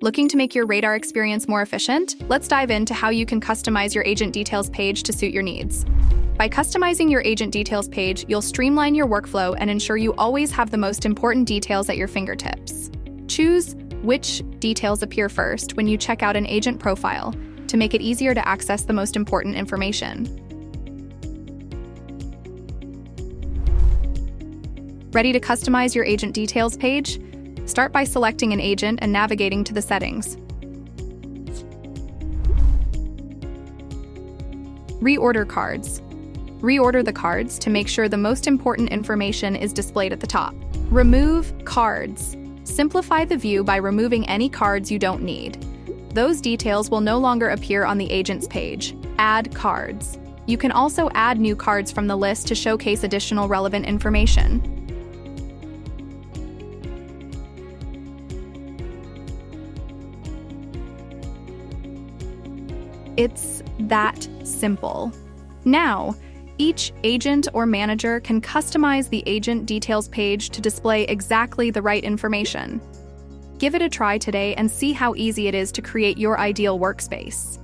Looking to make your radar experience more efficient? Let's dive into how you can customize your agent details page to suit your needs. By customizing your agent details page, you'll streamline your workflow and ensure you always have the most important details at your fingertips. Choose which details appear first when you check out an agent profile to make it easier to access the most important information. Ready to customize your agent details page? Start by selecting an agent and navigating to the settings. Reorder cards. Reorder the cards to make sure the most important information is displayed at the top. Remove cards. Simplify the view by removing any cards you don't need. Those details will no longer appear on the agent's page. Add cards. You can also add new cards from the list to showcase additional relevant information. It's that simple. Now, each agent or manager can customize the agent details page to display exactly the right information. Give it a try today and see how easy it is to create your ideal workspace.